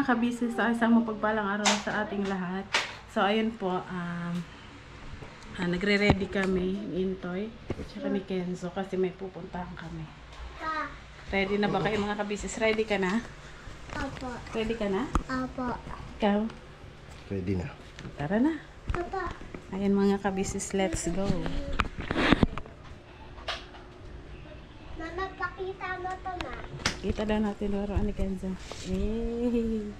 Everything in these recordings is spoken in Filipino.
mga kabisi, sa isang mapagpalang araw sa ating lahat. So ayun po, nagre-ready kami ni Intoy tsaka ni Kenzo kasi may pupuntahan kami. Ready na ba kayo mga kabisis? Ready ka na? Opo. Ready ka na? Opo. Ikaw? Ready na. Tara na. Opo. Ayan mga kabisis, let's go. Mama, pakita mo to na. Kita daw natin laruan ni Kenzo. Hey.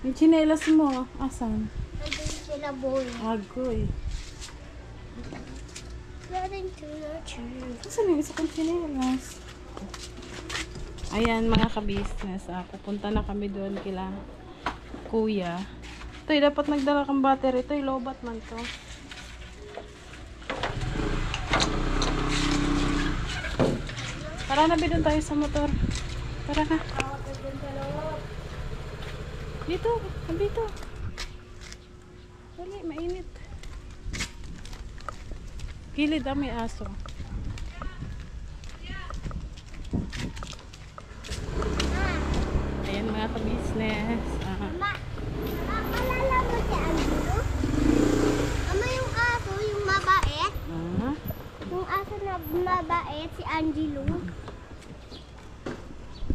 May chinelas mo. Asan? Nandun sila boy. Agoy. Running to the tree. Asan yung isa kong chinelas? Ayan mga ka-business. Pupunta na kami doon kila Kuya. Ito'y dapat nagdala kang battery. Ito'y lobat man to. Tara na, bidon tayo sa motor. Tara na. Dito. Dito. Dali, mainit. Gilid may aso. Ayan mga ka-business. Mama, alala mo si Angelo? Mama, yung aso, yung mabait. Yung aso na mabait, si Angelo.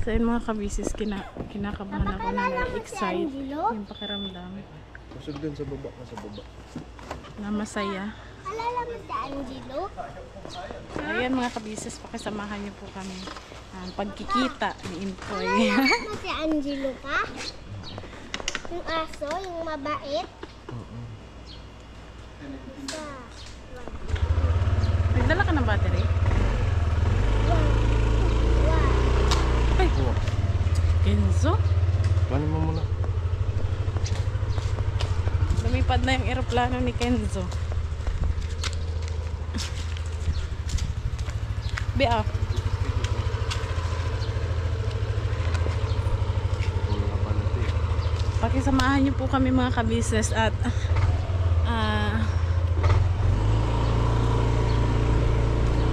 So yun mga kabisis, kinakabahan ako na na-excite Angelo? yung pakiramdam Kusog dun sa baba, nasa baba. na masaya. Alala mo si Angelo? So ayan mga kabisis, pakisamahan niyo po kami ang pagkikita ni Intoy. Alala mo si Angelo ka? Yung aso, yung mabait. Isa. Nagdala ka ng battery? One. Ay! Kenzo? Paano mo muna? Lumipad na yung eroplano ni Kenzo. Bea. Pakisamahan niyo po kami mga ka-business at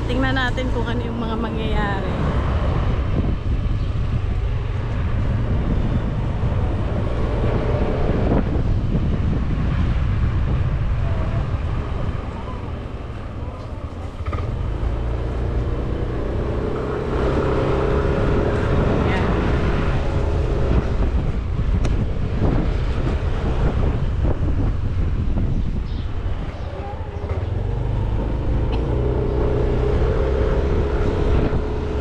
tingnan natin kung ano yung mga mangyayari.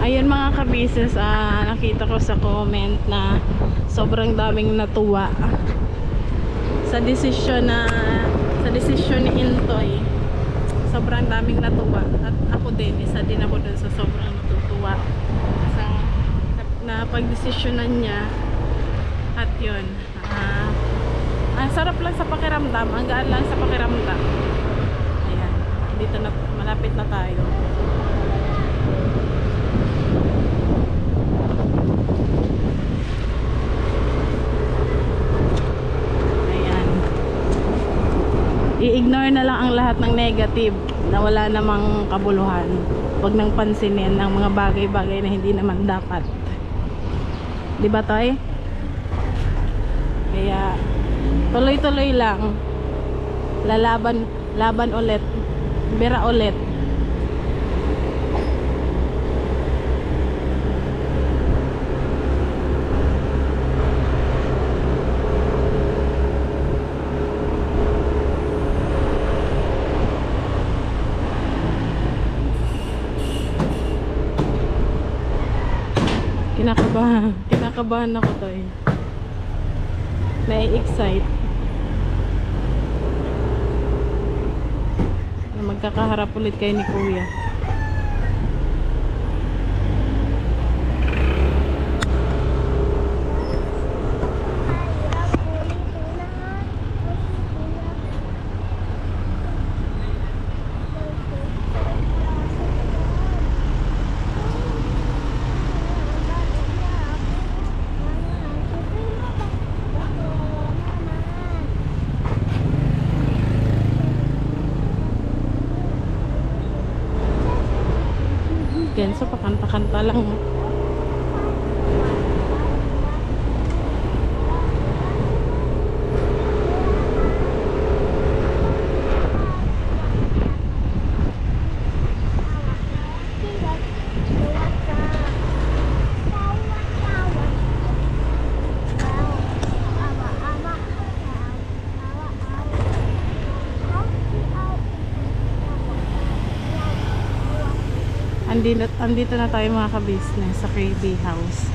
Ayan mga kabisis, nakita ko sa comment na sobrang daming natuwa sa desisyon ni Intoy. Sobrang daming natuwa at ako din, isa din ako dun sa sobrang natutuwa sa na pagdesisyonan niya. At yun, ang sarap lang sa pakiramdam, ang gaan lang sa pakiramdam. Ayan, dito na, malapit na tayo. I-ignore na lang ang lahat ng negative na wala namang kabuluhan. Huwag nang pansinin ang mga bagay-bagay na hindi naman dapat. Di ba, Toy? Kaya tuloy-tuloy lang. Laban ulit. Bira ulit. Kinakabahan ako to eh. Nai-excite. Na magkakaharap ulit kayo ni Kuya. Kenzo, pakanta-kanta lang. andito na tayo mga ka-business sa KB House.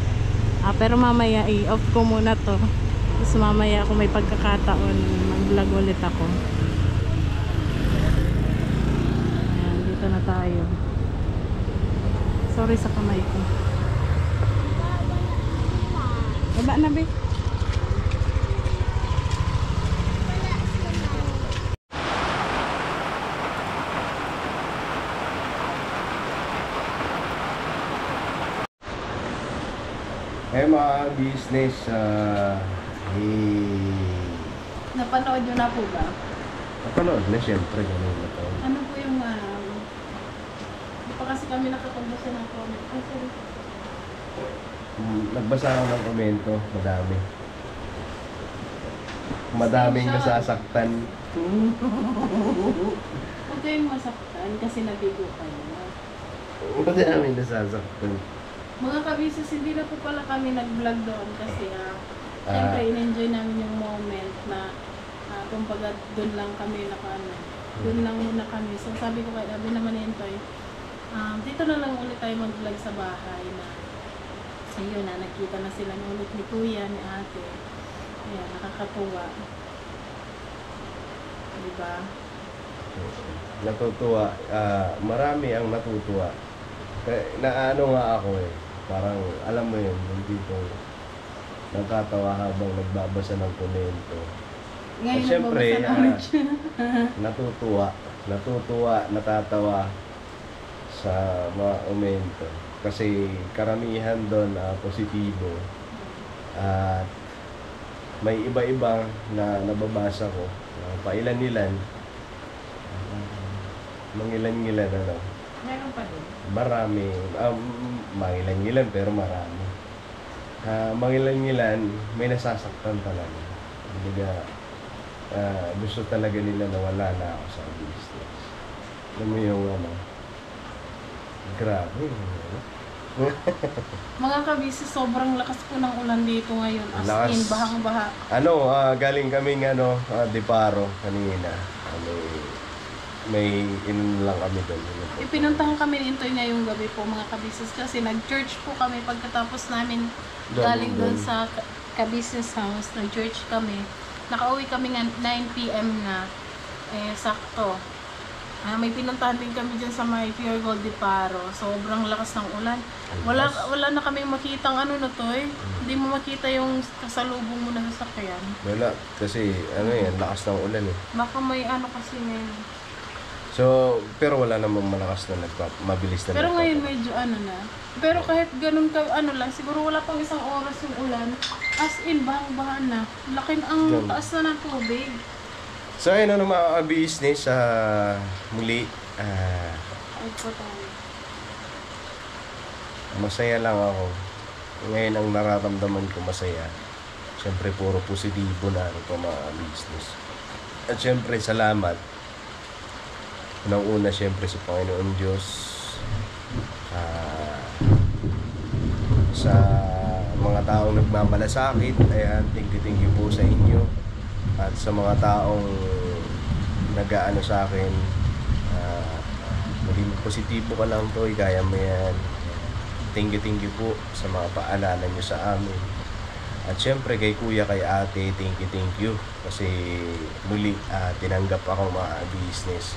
Pero mamaya i-off ko muna to. Tapos mamaya kung may pagkakataon, mag-vlog ulit ako. Ayan, dito na tayo. Sorry sa kamay ko. Baba na, be. Mga business, Napanood nyo na po ba? napanood na siyempre ganun na to. Ano po yung hindi pa kasi kami nakapagbasa ng comment. Oh, sorry. Nagbasa ako ng komento, madami. Madaming nasasaktan. Huwag kayong masaktan kasi nabigo kayo. Madaming nasasaktan. Mga kabisnes, hindi na po pala kami nag-vlog doon kasi syempre in-enjoy namin yung moment na kumbaga doon lang kami doon lang muna kami. So sabi ko kay Abby naman yun dito na lang ulit tayo mag-vlog sa bahay na ayun na, nakita na sila ulit ni Kuya, ni Ate. Ayan, nakakatuwa. Diba? Natutuwa. Marami ang natutuwa. Naano nga ako eh. Parang, alam mo yun, hindi ko nagkatawa habang nagbabasa ng komento. Ngayon Siyempre, nagbabasa ng merch. natutuwa, natatawa sa mga komento. Kasi karamihan doon positibo. At may iba-iba na nababasa ko. Pailan-ilan. Mangilan-ngilan ano. Meron pa din. Marami. Mangilan-ngilan pero marami. Mangilan-ngilan, may nasasaktan talaga. Kumbaga, gusto talaga nila na wala na ako sa business. Alam mo yung grabe. Mga kabisi, sobrang lakas po ng ulan dito ngayon. As Lakas. in, bahang-baha. Galing kaming Deparo kanina. May lang kami doon. Ipinuntahan kami ni Intoy ngayong gabi po mga kabisnes kasi nag-church po kami pagkatapos namin galing doon sa ka-business house. Nag-church kami. Nakauwi kami nga 9 PM na. Sakto. May pinuntahan din kami dyan sa may Pure Gold Deparo. Sobrang lakas ng ulan. Wala na kami makitang Toy. Hindi mo makita yung kasalubong mo na sasakyan. Wala. Kasi lakas ng ulan eh. Baka may kasi ngayon. So, pero wala namang malakas na mabilis na Pero nagpapa- ngayon medyo na. Pero kahit ganun ka, lang, siguro wala pang isang oras yung ulan. As in, bahang-bahan na. Laking ang Yan. taas na ng tubig. So, ayun mga business, muli, Ay, po tayo. masaya lang ako. Ngayon ang nararamdaman ko masaya. Siyempre, puro positibo na mga business. At siyempre, salamat. Unang-una, siyempre, sa Panginoon Diyos. Sa mga taong nagmamalasakit, ayan, thank you po sa inyo. At sa mga taong nag-aano sa akin, maging positibo ka lang to, kaya mo yan. Thank you po sa mga paalala nyo sa amin. At syempre kay Kuya, kay Ate, thank you. Kasi muli, tinanggap akong mga business.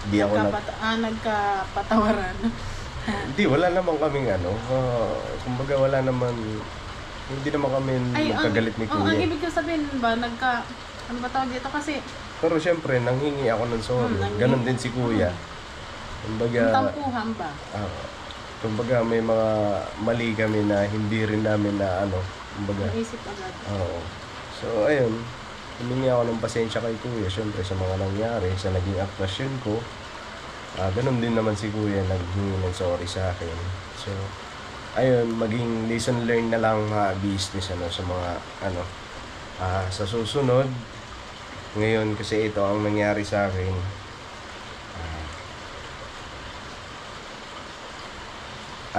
Di ako Nagkapatawaran. Hindi, wala naman kaming kumbaga wala naman, hindi naman kami magkagalit ni Kuya. Ang ibig ko sabihin ba, ano ba tawag dito kasi, Pero syempre, nanghingi ako ng sorry. Ganon din si Kuya. Kumbaga, tampuhan ba? kumbaga may mga mali kami na hindi rin namin na kumbaga. Naisip agad. Oo. So, ayun. Humingi ako ng pasensya kay Kuya, syempre sa mga nangyari, sa naging actuasyon ko. Ganun din naman si Kuya, naghingi ng sorry sa akin. So, ayun, maging lesson learned na lang business sa mga sa susunod. Ngayon kasi ito ang nangyari sa akin.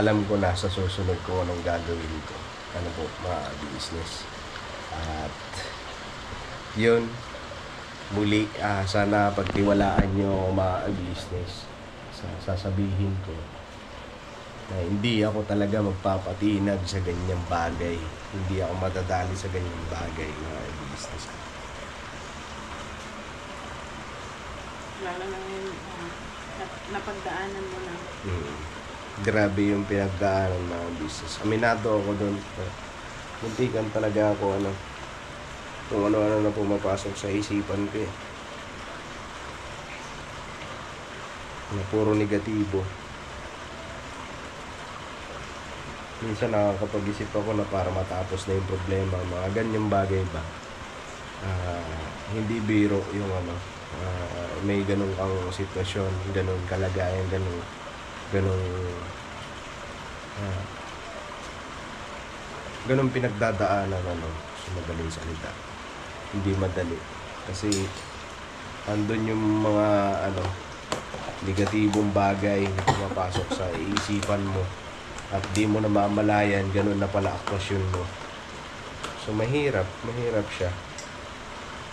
Alam ko na sa susunod ko anong gagawin ko. Mga business. At yun, muli, sana pagtiwalaan nyo mga business sasabihin ko na hindi ako talaga magpapatinag sa ganyang bagay. Hindi ako madadali sa ganyang bagay, mga business. Lalo na yung napagdaanan mo na. Grabe yung pinagdaanan mga business. Aminado ako doon. Muntikan talaga ako kung ano-ano na pumapasok sa isipan ko eh. Na puro negatibo. Minsan nakakapag-isip ako na para matapos na yung problema. Mga ganyang bagay ba? Hindi biro yung may ganun kang sitwasyon, ganun kalagayan, ganun pinagdadaanan sa madaling salita. Hindi madali. Kasi andun yung mga negatibong bagay na pumapasok sa iisipan mo at di mo namamalayan, ganun na pala aktwasyon mo. So mahirap siya.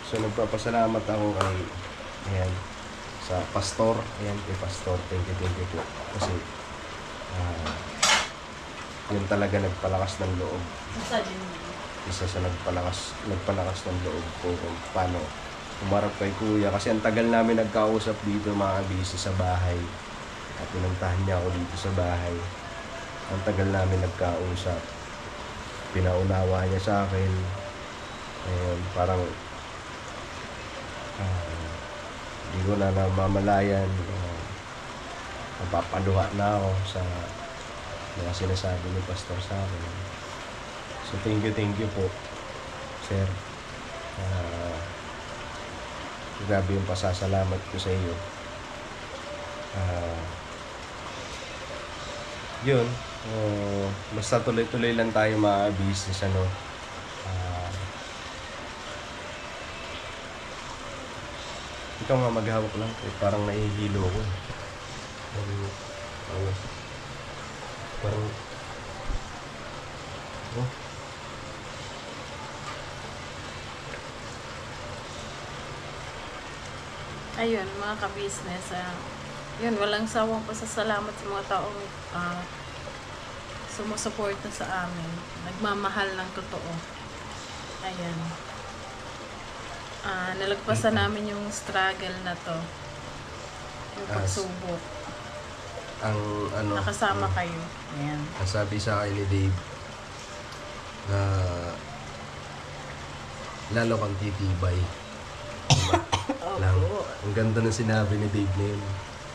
So nagpapasalamat ako sa pastor. Kay pastor, thank you po. Kasi yun talaga nagpalakas ng loob. Isa sa nagpalakas ng loob ko kung paano umarap kay kuya. Kasi ang tagal namin nagkausap dito mga busy sa bahay. At pinuntahan niya ako dito sa bahay. Ang tagal namin nagkausap. Pinaunawa niya sa akin. Ayun, parang hindi ko na namamalayan. Napapaluha na ako sa mga sinasabi ni pastor sa akin. So thank you po, sir. Grabe yung pasasalamat ko sa iyo. Yun, basta tuloy-tuloy lang tayo mga business ikaw nga maghawak lang, parang nahihilo ko. Parang Ayun, mga ka-business, yun, walang sawang pasasalamat sa mga taong sumusuporta sa amin. Nagmamahal ng totoo. Ayan. Nalagpasan namin yung struggle na to. Yung pagsubok. Nakasama kayo. Ayan. Sabi sa akin ni Dave na lalo kang titibay. Ang ganda ng sinabi ni Dave na yun.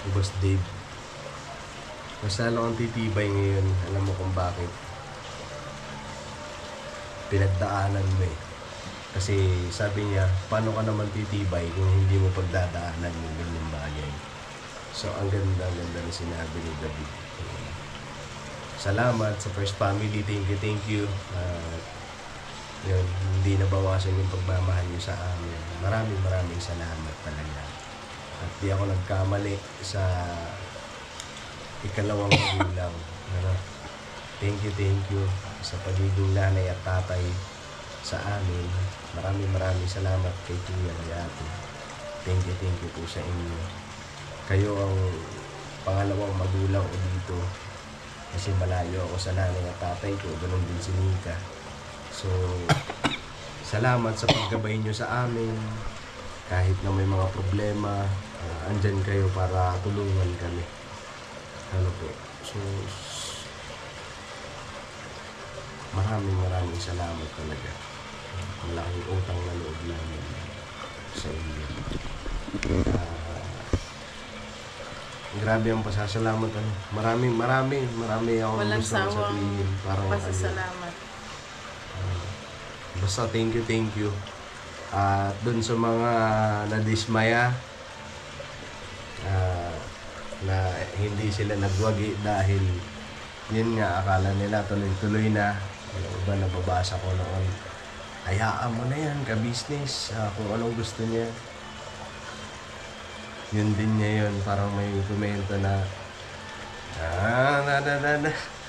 Yung boss Dave. Mas lalo kang titibay ngayon. Alam mo kung bakit. Pinagdaanan mo eh. Kasi sabi niya, paano ka naman titibay kung hindi mo pagdadaanan yung ganyang bagay. So ang ganda na sinabi ni David. Salamat sa First Family. Thank you. Yun, hindi nabawasan yung pagmamahal niyo sa amin. Maraming salamat talaga. At di ako nagkamali sa ikalawang magulang. Thank you sa pagiging nanay at tatay sa amin. Maraming salamat kay Kuya kay Ate. Thank you po sa inyo. Kayo ang pangalawang magulang ko dito. Kasi malayo ako sa nanay at tatay ko. Ganun din si Nika. So, salamat sa paggabay nyo sa amin. Kahit na may mga problema, andyan kayo para tulungan kami. Ano po. So, maraming salamat talaga. Malaking utang na loob namin sa inyo. Grabe ang pasasalamat. Marami akong walang gusto sabihin. Parang pasasalamat. Basta thank you. At dun sa mga nadismaya na hindi sila nagwagi dahil yun nga, akala nila tuloy-tuloy na. Yung iba nababasa ko noon, hayaan mo na yan, ka-business, kung anong gusto niya. Yun din niya yun, parang may komento na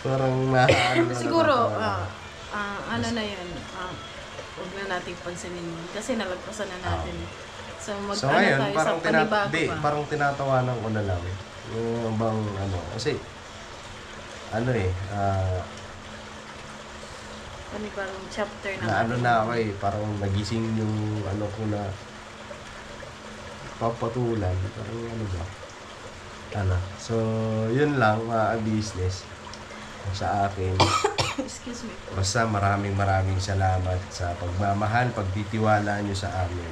parang siguro, ano na yun, huwag na natin pansinin yun. Kasi nalagpasan na natin. So, ngayon, tayo sa panibago pa. Parang tinatawanan ko na lang. Yung bang ano, kasi ano eh, Panibagong chapter na na ano na ako eh, parang nagising yung ano ko na papatulan, parang ano ba? Ano, so yun lang mga business sa akin. Excuse me. Basta maraming salamat sa pagmamahal, pagtitiwala nyo sa amin.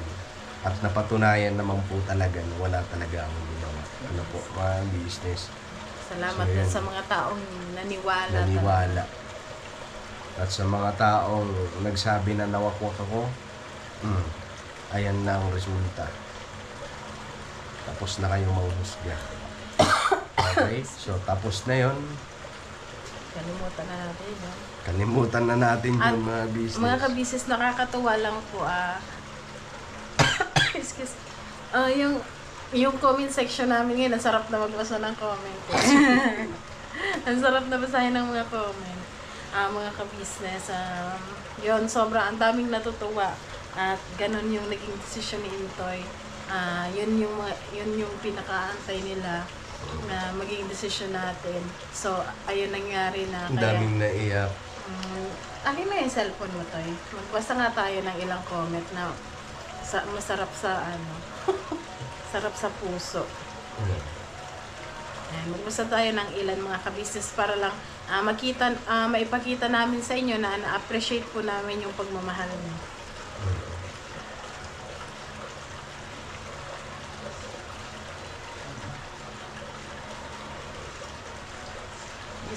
At napatunayan naman po talaga na wala talaga akong ginawa. Ano po, mga business. Salamat So, din yun. sa mga taong naniwala. Naniwala. At sa mga taong nagsabi na nawakwak ako, ayan na ang resulta. Tapos na kayo manghusga. Okay? So, tapos na yon. Kalimutan na natin yun. Kalimutan na natin At yung mga business. Mga kabisis, nakakatuwa lang po excuse. Yung comment section namin ngayon, ang sarap na magbasa ng comment. Ang sarap na basahin ng mga comment. Mga ka-business, yun, sobrang ang daming natutuwa. At ganun yung naging desisyon ni Intoy. Yun yung pinakaantay nila na maging desisyon natin. So, ayun nangyari na. Ang daming naiyak. Akin na yung cellphone mo, Toy. Magbasa nga tayo ng ilang comment na masarap sa sarap sa puso. Ayan, magbasa tayo ng ilan mga ka-business para lang maipakita namin sa inyo na na-appreciate po namin yung pagmamahal niyo.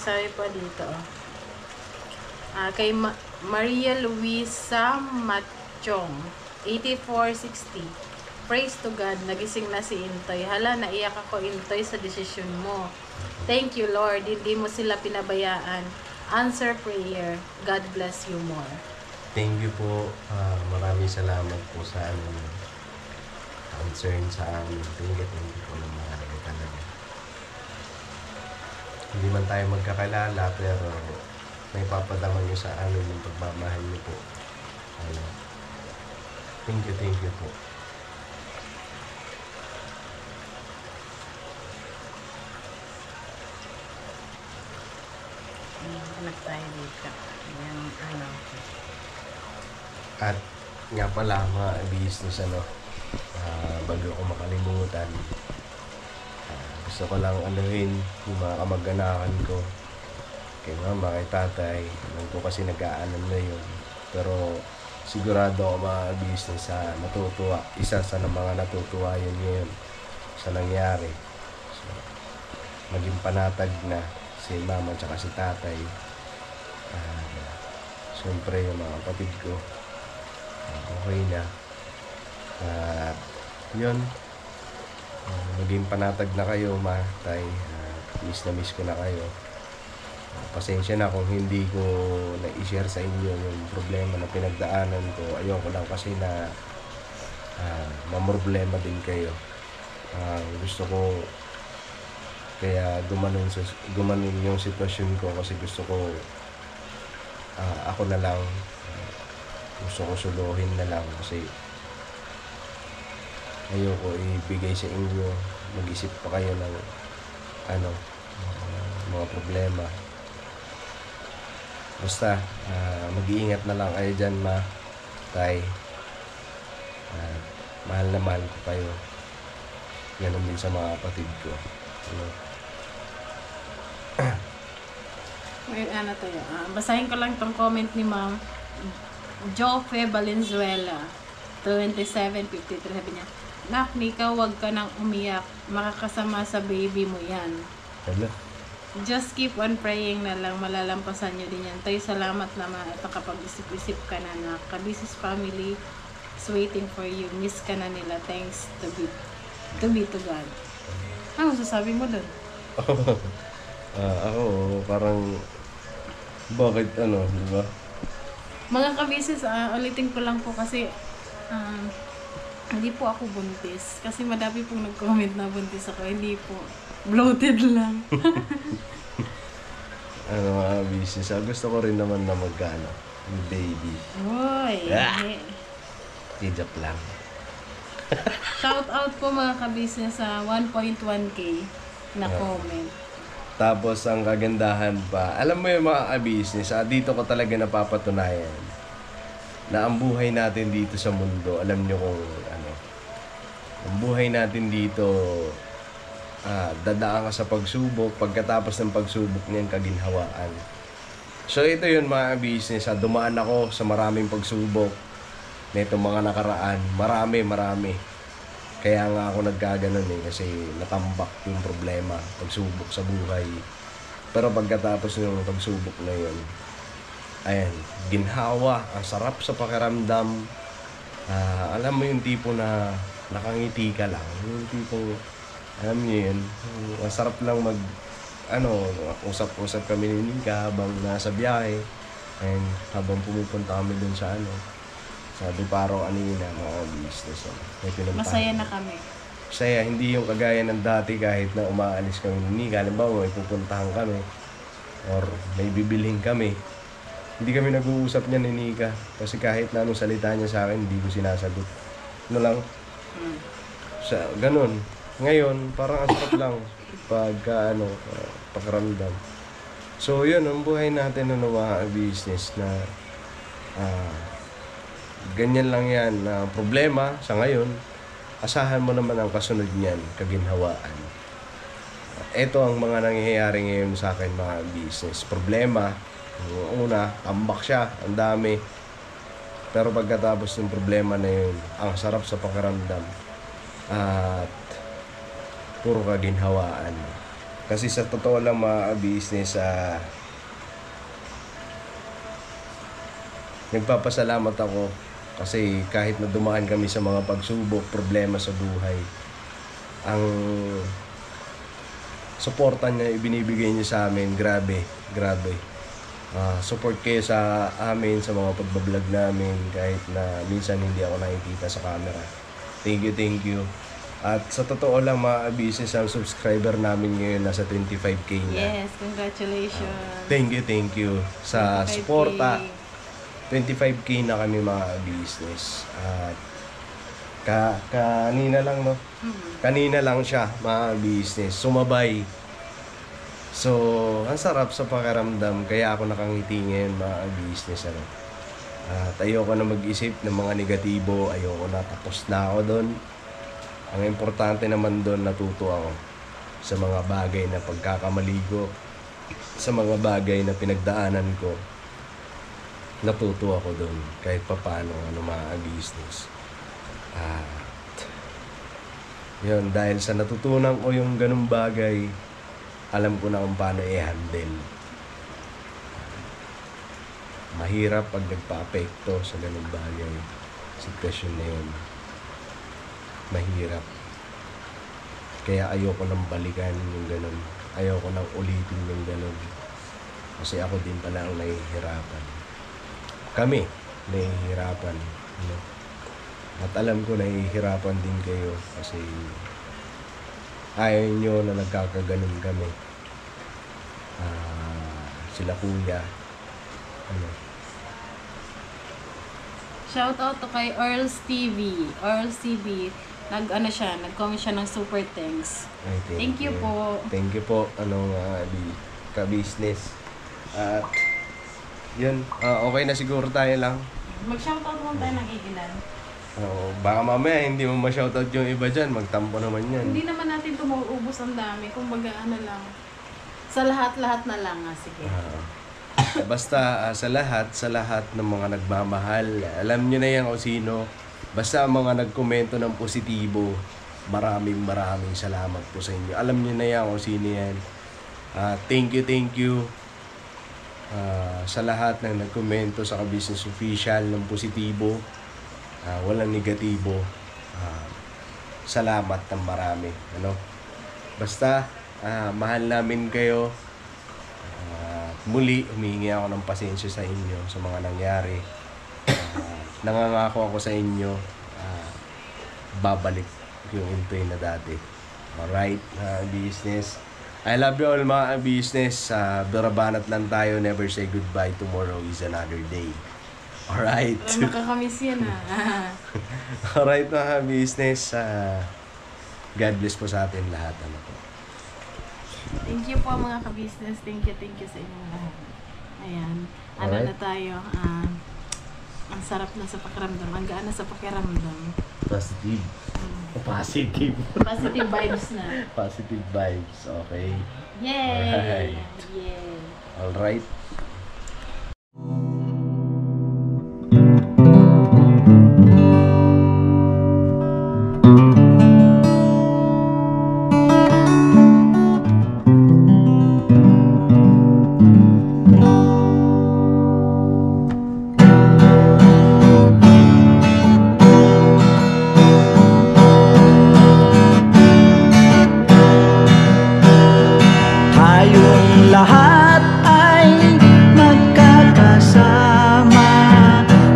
Sabi pa dito, kay Maria Luisa Machong, 8460. Praise to God, nagising na si Intoy. Hala, naiyak ako, Intoy, sa desisyon mo. Thank you, Lord. Hindi mo sila pinabayaan. Answer prayer. God bless you more. Thank you po. Maraming salamat po sa concern sa amin. Thank you po na marami talaga. Hindi man tayo magkakalala, pero may papadama nyo sa amin yung pagmamahal nyo po. Thank you po. Hanap tayo dito. Yung At nga pala mga business bago ko makalimutan, gusto ko lang anuhin yung mga kamag-anakan ko kay mama, kay tatay. Alam ko kasi nag-aanan na yun, pero sigurado ako mga business natutuwa. Isa sa mga natutuwa yun ngayon sa nangyari. So, maging panatag na si mama at si tatay. Siyempre yung mga kapatid ko okay na. Yun, maging panatag na kayo, ma, tay. Miss na miss ko na kayo. Pasensya na kung hindi ko na-share sa inyo yung problema na pinagdaanan ko. Ayoko lang kasi na mamroblema din kayo. Gusto ko kaya gumanon yung sitwasyon ko kasi gusto ko ako na lang, gusto ko suluhin na lang kasi ayoko ibigay sa inyo, mag-isip pa kayo ng mga problema. Basta mag-iingat na lang kayo dyan, ma, tay. Mahal na mahal ko kayo. Ganun din sa mga kapatid ko. Ngayon, tayo. Basahin ko lang tong comment ni Ma'am Jofe Valenzuela, 2753. Sabi niya, Nak, Nika, huwag ka nang umiyak. Makakasama sa baby mo yan. Hello? Just keep on praying na lang. Malalampasan nyo din yan. Tayo, salamat naman at nakapag-isip-isip ka na, Nak. Kabisis family is waiting for you. Miss ka na nila. Thanks to be to God. Ano sasabi mo doon? Ako, parang bakit di ba? Mga kabisis, ulitin ko lang po kasi hindi po ako buntis. Kasi madami pong nag-comment na buntis ako. Hindi po. Bloated lang. Mga business. Gusto ko rin naman na baby. Uy. Tijap lang. Shout out po mga kabusiness sa 1.1k. Na comment. Tapos ang kagandahan pa, alam mo yung mga business, dito ko talaga napapatunayan na ang buhay natin dito sa mundo, alam nyo kung ano, ang buhay natin dito, dadaan ka sa pagsubok, pagkatapos ng pagsubok niyan, kaginhawaan. So ito yun mga business, dumaan ako sa maraming pagsubok nito mga nakaraan, marami. Kaya nga ako nagkaganon kasi natambak yung problema, pagsubok sa buhay. Pero pagkatapos ng pagsubok na yun, ayan, ginhawa, ang sarap sa pakiramdam. Alam mo yung tipo na nakangiti ka lang, yung tipo, alam niyo yun, ang sarap lang usap-usap kami ni Nika habang nasa biyahe, and habang pumupunta kami dun sa sabi parang kanina, mga business. May pinuntahan. Masaya na kami. Masaya, hindi yung kagaya ng dati kahit na umaalis kami ni Nika. Halimbawa, may pupuntahan kami or may bibilhin kami. Hindi kami nag-uusap niya ni Nika. Kasi kahit na anong salita niya sa akin, hindi ko sinasagot. Ano lang? Ganun. Ngayon, parang asap lang pakiramdam. So, yun, ang buhay natin mga business na ganyan lang yan na problema sa ngayon, asahan mo naman ang kasunod niyan, kaginhawaan. Ito ang mga nangyayari ngayon sa akin mga business. Problema, una, tambak siya, ang dami. Pero pagkatapos ng problema na yun, ang sarap sa pakiramdam. At puro kaginhawaan. Kasi sa totoo lang mga business, nagpapasalamat ako kasi kahit na dumaan kami sa mga pagsubok, problema sa buhay, ang suporta niya, ibinibigay niya sa amin, grabe. Support kayo sa amin, sa mga pagbablog namin, kahit na minsan hindi ako nakikita sa camera. Thank you. At sa totoo lang mga business, ang subscriber namin ngayon nasa 25K na. Yes, congratulations. Thank you sa 25K. suporta. 25K na kami mga business. At kanina lang kanina lang siya mga business, sumabay. So ang sarap sa pakiramdam, kaya ako nakangiti ngayon mga business. At ayoko na mag-isip ng mga negatibo, ayoko na, tapos na ako doon. Ang importante naman doon, natuto ako sa mga bagay na pagkakamali ko, sa mga bagay na pinagdaanan ko. Natuto ako doon kahit papaano mga business. At yun, dahil sa natutunan ko yung ganung bagay, alam ko na kung paano i-handle. Mahirap pag nagpa-apekto sa ganung bagay, sitwasyon na yun. Mahirap. Kaya ayoko nang balikan yung ganun. Ayoko nang ulitin yung ganun. Kasi ako din pala ang nahihirapan. Kami, nahihirapan. At alam ko nahihirapan din kayo kasi ayaw nyo na nagkakaganon kami. Sila kuya. Shout out to kay Earls TV. Earls TV, nag-comment siya ng super thanks. Ay, Thank you po. Thank you po, ka-business. At yun, okay na siguro tayo lang. Mag-shoutout mo tayo ng igilan. Baka mamaya hindi mo ma-shoutout yung iba dyan, magtampo naman yan. Hindi naman natin ito mauubos ang dami. Kumbaga lang. Sa lahat-lahat na lang. Sige. Basta sa lahat ng mga nagmamahal, alam nyo na yan kung sino. Basta ang mga nagkomento ng positibo, maraming salamat po sa inyo. Alam nyo na yan kung sino yan. Thank you. Sa lahat ng nagkomento sa Ka-Business Official ng positibo, walang negatibo, salamat ng marami. Basta mahal namin kayo. Muli humingi ako ng pasensya sa inyo sa mga nangyari. Nangangako ako sa inyo, babalik yung Intoy na dati. Alright, business, I love you all mga business. Barabanat lang tayo. Never say goodbye. Tomorrow is another day. Alright. Makakamiss yan Alright mga business. God bless po sa atin lahat. Thank you po mga ka-business. Thank you sa inyong lahat. Ayan. Ano Alright. na tayo? Ang sarap na sa pakiramdam. Ang gaan na sa pakiramdam. Positive. Positive. Positive vibes na. Positive vibes. Okay. Yay! Alright. Yay! Alright. Tayong lahat ay magkakasama.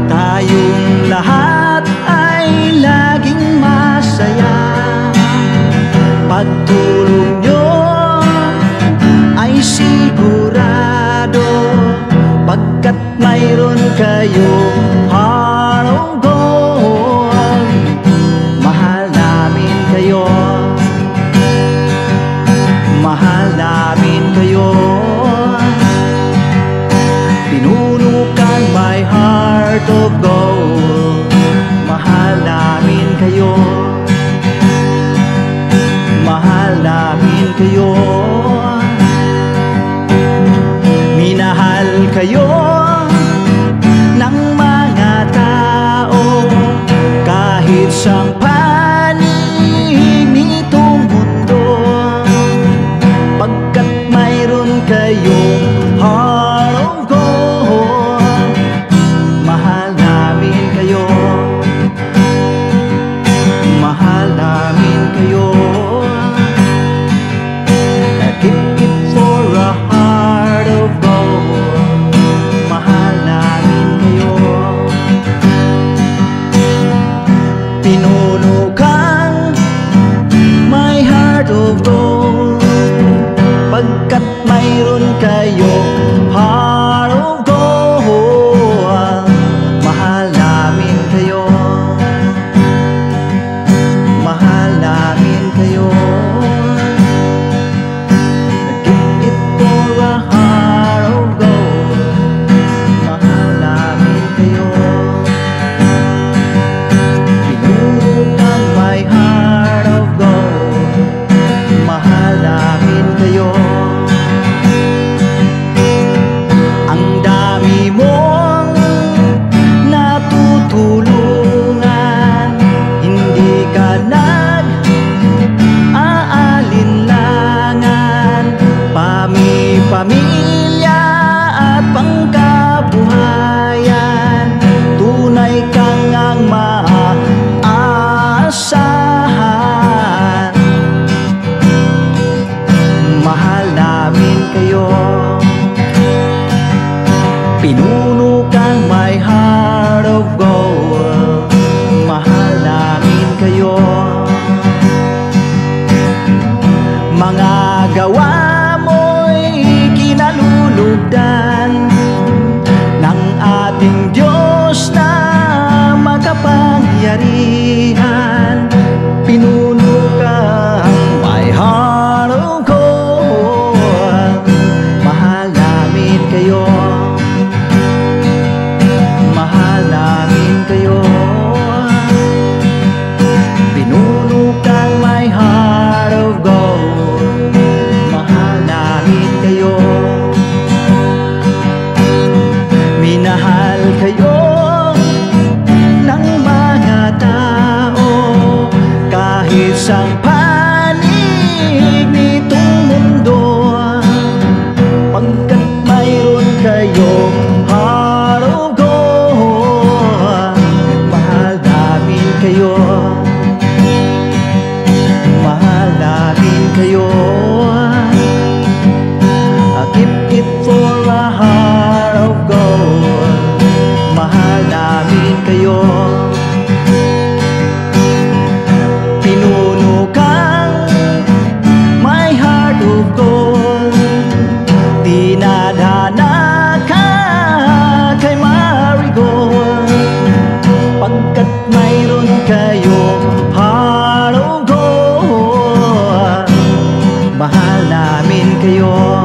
Tayong lahat ay laging masaya. Pagtulong nyo ay sigurado, pagkat mayroon kayong heart of gold. Mahal namin kayo, mahal namin kayo. Pinunukan my heart of gold. Mahal namin kayo, mahal namin kayo. Minahal kayo ng mga tao kahit sang panig nitong mundo, pagkat mayroon kayong heart of gold. Mahal namin kayo, mahal namin kayo. Keep it for a heart of gold. Mahal namin kayo. Pinunukan my heart of gold, pagkat mayroon kayong heart of gold. Mahal namin kayo, mahal namin kayo. Keep it for a heart of gold. Mahal namin kayo. Pinunukan my heart of gold. Mahal namin kayo. Ang dami mong natutulungan, hindi ka nag-aalinlangan. Pamilya at pangkabuhayan, tunay kang ang maaasahan. Mahal namin kayo. Pinunukan my heart of gold. Mahal namin kayo. Mga gawa mo'y kinalulugdan ng ating Diyos na makapangyarihan. Pinunukan my heart of gold. Mahal namin kayo, mahal namin kayo. Pinunukan my heart of gold. Mahal namin kayo.